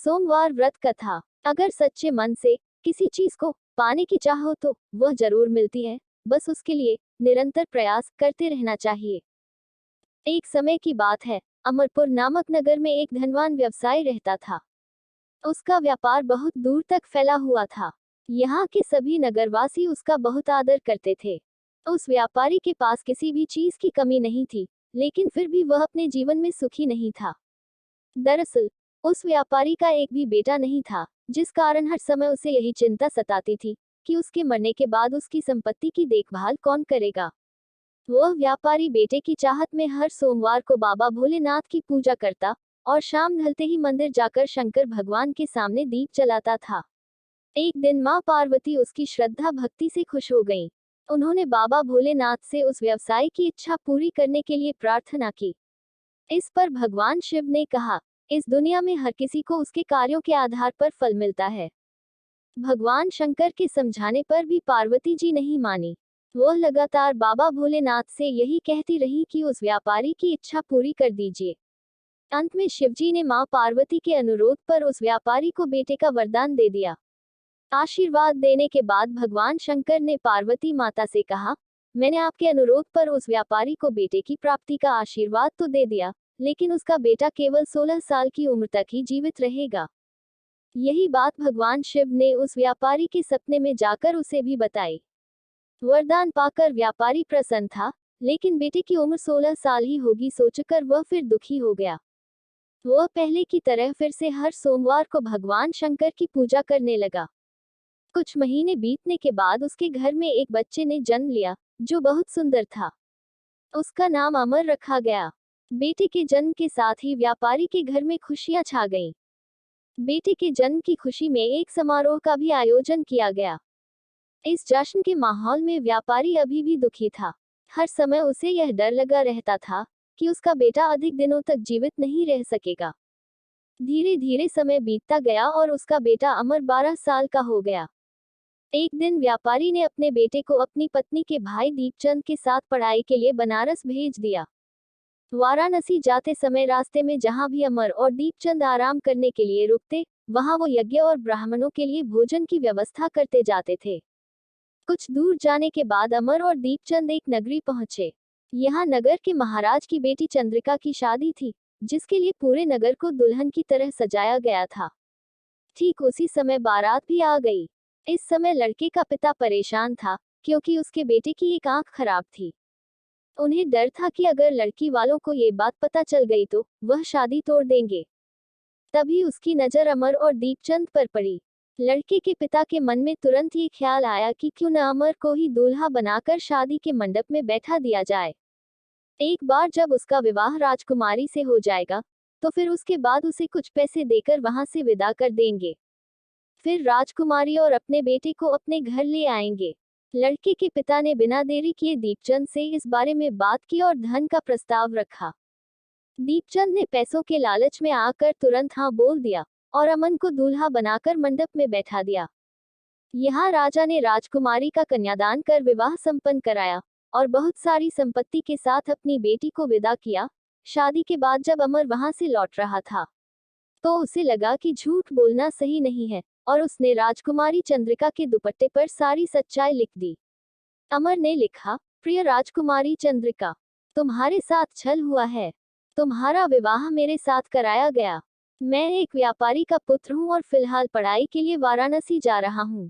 सोमवार व्रत कथा। अगर सच्चे मन से किसी चीज को पाने की चाह हो तो वह जरूर मिलती है, बस उसके लिए निरंतर प्रयास करते रहना चाहिए। एक समय की बात है, अमरपुर नामक नगर में एक धनवान व्यवसायी रहता था। उसका व्यापार बहुत दूर तक फैला हुआ था। यहाँ के सभी नगरवासी उसका बहुत आदर करते थे। उस व्यापारी के पास किसी भी चीज की कमी नहीं थी, लेकिन फिर भी वह अपने जीवन में सुखी नहीं था। दरअसल उस व्यापारी का एक भी बेटा नहीं था, जिस कारण हर समय उसे यही चिंता सताती थी कि उसके मरने के बाद उसकी संपत्ति की देखभाल कौन करेगा। वह व्यापारी बेटे की चाहत में हर सोमवार को बाबा भोलेनाथ की पूजा करता और शाम ढलते ही मंदिर जाकर शंकर भगवान के सामने दीप जलाता था। एक दिन मां पार्वती उसकी श्रद्धा भक्ति से खुश हो गईं। उन्होंने बाबा भोलेनाथ से उस व्यवसायी की इच्छा पूरी करने के लिए प्रार्थना की। इस पर भगवान शिव ने कहा, इस दुनिया में हर किसी को उसके कार्यों के आधार पर फल मिलता है। भगवान शंकर के समझाने पर भी पार्वती जी नहीं मानी। वह लगातार बाबा भोलेनाथ से यही कहती रही कि उस व्यापारी की इच्छा पूरी कर दीजिए। अंत में शिवजी ने मां पार्वती के अनुरोध पर उस व्यापारी को बेटे का वरदान दे दिया। आशीर्वाद देने के बाद भगवान शंकर ने पार्वती माता से कहा, मैंने आपके अनुरोध पर उस व्यापारी को बेटे की प्राप्ति का आशीर्वाद तो दे दिया, लेकिन उसका बेटा केवल 16 साल की उम्र तक ही जीवित रहेगा। यही बात भगवान शिव ने उस व्यापारी के सपने में जाकर उसे भी बताई। वरदान पाकर व्यापारी प्रसन्न था, लेकिन बेटे की उम्र 16 साल ही होगी सोचकर वह फिर दुखी हो गया। वह पहले की तरह फिर से हर सोमवार को भगवान शंकर की पूजा करने लगा। कुछ महीने बीतने के बाद उसके घर में एक बच्चे ने जन्म लिया, जो बहुत सुंदर था। उसका नाम अमर रखा गया। बेटे के जन्म के साथ ही व्यापारी के घर में खुशियां छा गईं। बेटे के जन्म की खुशी में एक समारोह का भी आयोजन किया गया। इस जश्न के माहौल में व्यापारी अभी भी दुखी था। हर समय उसे यह डर लगा रहता था कि उसका बेटा अधिक दिनों तक जीवित नहीं रह सकेगा। धीरे धीरे समय बीतता गया और उसका बेटा अमर 12 साल का हो गया। एक दिन व्यापारी ने अपने बेटे को अपनी पत्नी के भाई दीपचंद के साथ पढ़ाई के लिए बनारस भेज दिया। वाराणसी जाते समय रास्ते में जहां भी अमर और दीपचंद आराम करने के लिए रुकते, वहां वो यज्ञ और ब्राह्मणों के लिए भोजन की व्यवस्था करते जाते थे। कुछ दूर जाने के बाद अमर और दीपचंद एक नगरी पहुंचे। यहाँ नगर के महाराज की बेटी चंद्रिका की शादी थी, जिसके लिए पूरे नगर को दुल्हन की तरह सजाया गया था। ठीक उसी समय बारात भी आ गई। इस समय लड़के का पिता परेशान था, क्योंकि उसके बेटे की एक आंख खराब थी। उन्हें डर था कि अगर लड़की वालों को ये बात पता चल गई तो वह शादी तोड़ देंगे। तभी उसकी नजर अमर और दीपचंद पर पड़ी। लड़के के पिता के मन में तुरंत ये ख्याल आया कि क्यों न अमर को ही दूल्हा बनाकर शादी के मंडप में बैठा दिया जाए। एक बार जब उसका विवाह राजकुमारी से हो जाएगा, तो फिर उसके बाद उसे कुछ पैसे देकर वहां से विदा कर देंगे। फिर राजकुमारी और अपने बेटे को अपने घर ले आएंगे। लड़के के पिता ने बिना देरी किए दीपचंद से इस बारे में बात की और धन का प्रस्ताव रखा। दीपचंद ने पैसों के लालच में आकर तुरंत हाँ बोल दिया और अमन को दूल्हा बनाकर मंडप में बैठा दिया। यहाँ राजा ने राजकुमारी का कन्यादान कर विवाह संपन्न कराया और बहुत सारी संपत्ति के साथ अपनी बेटी को विदा किया। शादी के बाद जब अमर वहां से लौट रहा था, तो उसे लगा कि झूठ बोलना सही नहीं है, और उसने राजकुमारी चंद्रिका के दुपट्टे पर सारी सच्चाई लिख दी। अमर ने लिखा, प्रिय राजकुमारी चंद्रिका, तुम्हारे साथ छल हुआ है। तुम्हारा विवाह मेरे साथ कराया गया। मैं एक व्यापारी का पुत्र हूँ और फिलहाल पढ़ाई के लिए वाराणसी जा रहा हूँ।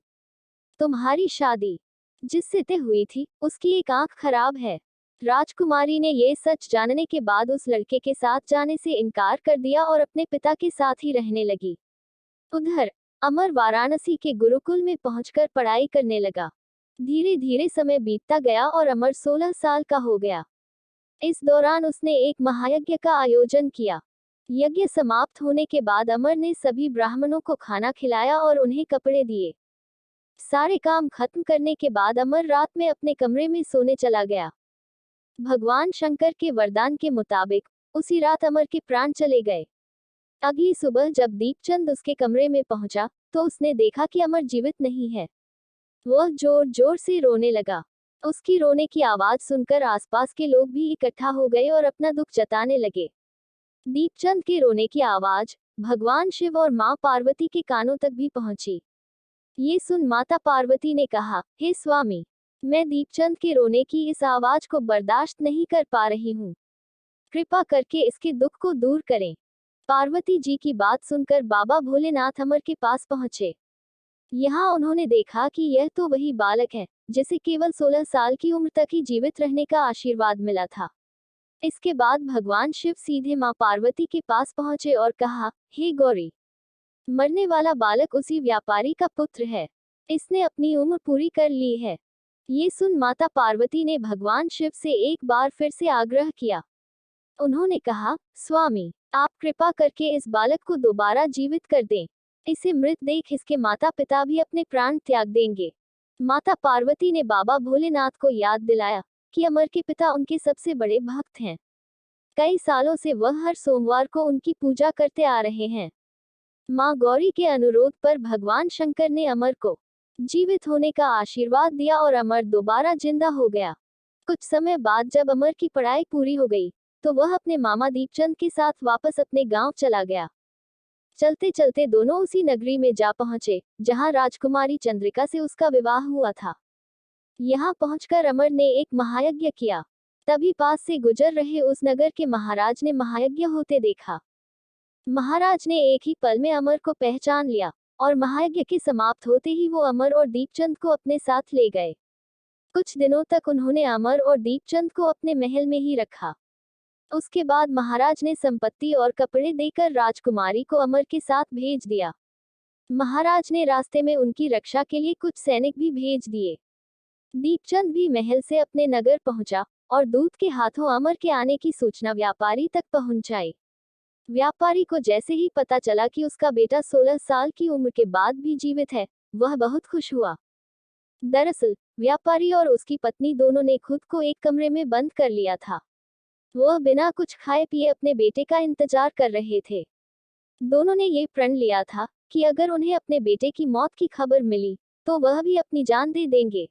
तुम्हारी शादी जिससे तय हुई थी, उसकी एक आंख खराब है। राजकुमारी ने ये सच जानने के बाद उस लड़के के साथ जाने से इनकार कर दिया और अपने पिता के साथ ही रहने लगी। उधर अमर वाराणसी के गुरुकुल में पहुंचकर पढ़ाई करने लगा। धीरे धीरे समय बीतता गया और अमर 16 साल का हो गया। इस दौरान उसने एक महायज्ञ का आयोजन किया। यज्ञ समाप्त होने के बाद अमर ने सभी ब्राह्मणों को खाना खिलाया और उन्हें कपड़े दिए। सारे काम खत्म करने के बाद अमर रात में अपने कमरे में सोने चला गया। भगवान शंकर के वरदान के मुताबिक उसी रात अमर के प्राण चले गए। अगली सुबह जब दीपचंद उसके कमरे में पहुंचा, तो उसने देखा कि अमर जीवित नहीं है। वह जोर जोर से रोने लगा। उसकी रोने की आवाज सुनकर आसपास के लोग भी इकट्ठा हो गए और अपना दुख जताने लगे। दीपचंद के रोने की आवाज भगवान शिव और मां पार्वती के कानों तक भी पहुंची। ये सुन माता पार्वती ने कहा, हे स्वामी, मैं दीपचंद के रोने की इस आवाज को बर्दाश्त नहीं कर पा रही हूँ। कृपा करके इसके दुख को दूर करें। पार्वती जी की बात सुनकर बाबा भोलेनाथ अमर के पास पहुंचे। यहाँ उन्होंने देखा कि यह तो वही बालक है जिसे केवल 16 साल की उम्र तक ही जीवित रहने का आशीर्वाद मिला था। इसके बाद भगवान शिव सीधे मां पार्वती के पास पहुंचे और कहा, हे गौरी, मरने वाला बालक उसी व्यापारी का पुत्र है। इसने अपनी उम्र पूरी कर ली है। ये सुन माता पार्वती ने भगवान शिव से एक बार फिर से आग्रह किया। उन्होंने कहा, स्वामी, आप कृपा करके इस बालक को दोबारा जीवित कर दें। इसे मृत देख इसके माता पिता भी अपने प्राण त्याग देंगे। माता पार्वती ने बाबा भोलेनाथ को याद दिलाया कि अमर के पिता उनके सबसे बड़े भक्त हैं। कई सालों से वह हर सोमवार को उनकी पूजा करते आ रहे हैं। मां गौरी के अनुरोध पर भगवान शंकर ने अमर को जीवित होने का आशीर्वाद दिया और अमर दोबारा जिंदा हो गया। कुछ समय बाद जब अमर की पढ़ाई पूरी हो गई तो वह अपने मामा दीपचंद के साथ वापस अपने गांव चला गया। चलते चलते दोनों उसी नगरी में जा पहुंचे जहां राजकुमारी चंद्रिका से उसका विवाह हुआ था। यहाँ पहुंचकर अमर ने एक महायज्ञ किया। तभी पास से गुजर रहे उस नगर के महाराज ने महायज्ञ होते देखा। महाराज ने एक ही पल में अमर को पहचान लिया और महायज्ञ के समाप्त होते ही वो अमर और दीपचंद को अपने साथ ले गए। कुछ दिनों तक उन्होंने अमर और दीपचंद को अपने महल में ही रखा। उसके बाद महाराज ने संपत्ति और कपड़े देकर राजकुमारी को अमर के साथ भेज दिया। महाराज ने रास्ते में उनकी रक्षा के लिए कुछ सैनिक भी भेज दिए। दीपचंद भी महल से अपने नगर पहुंचा और दूत के हाथों अमर के आने की सूचना व्यापारी तक पहुंचाई। व्यापारी को जैसे ही पता चला कि उसका बेटा 16 साल की उम्र के बाद भी जीवित है, वह बहुत खुश हुआ। दरअसल व्यापारी और उसकी पत्नी दोनों ने खुद को एक कमरे में बंद कर लिया था। वह बिना कुछ खाए पिए अपने बेटे का इंतजार कर रहे थे। दोनों ने ये प्रण लिया था कि अगर उन्हें अपने बेटे की मौत की खबर मिली तो वह भी अपनी जान दे देंगे।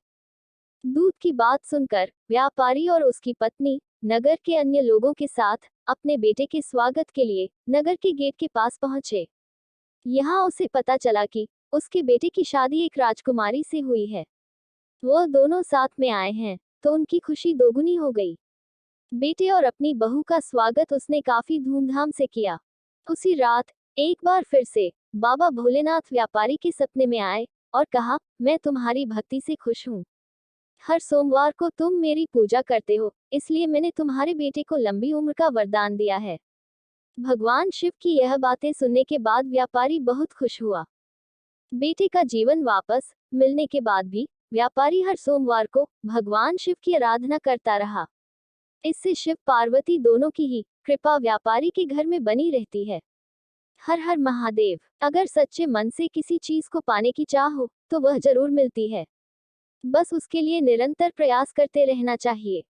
दूत की बात सुनकर व्यापारी और उसकी पत्नी नगर के अन्य लोगों के साथ अपने बेटे के स्वागत के लिए नगर के गेट के पास पहुंचे। यहाँ उसे पता चला कि उसके बेटे की शादी एक राजकुमारी से हुई है। वह दोनों साथ में आए हैं तो उनकी खुशी दोगुनी हो गई। बेटे और अपनी बहू का स्वागत उसने काफी धूमधाम से किया। उसी रात एक बार फिर से बाबा भोलेनाथ व्यापारी के सपने में आए और कहा, मैं तुम्हारी भक्ति से खुश हूँ। हर सोमवार को तुम मेरी पूजा करते हो, इसलिए मैंने तुम्हारे बेटे को लंबी उम्र का वरदान दिया है। भगवान शिव की यह बातें सुनने के बाद व्यापारी बहुत खुश हुआ। बेटे का जीवन वापस मिलने के बाद भी व्यापारी हर सोमवार को भगवान शिव की आराधना करता रहा। इससे शिव पार्वती दोनों की ही कृपा व्यापारी के घर में बनी रहती है। हर हर महादेव। अगर सच्चे मन से किसी चीज को पाने की चाह हो तो वह जरूर मिलती है। बस उसके लिए निरंतर प्रयास करते रहना चाहिए।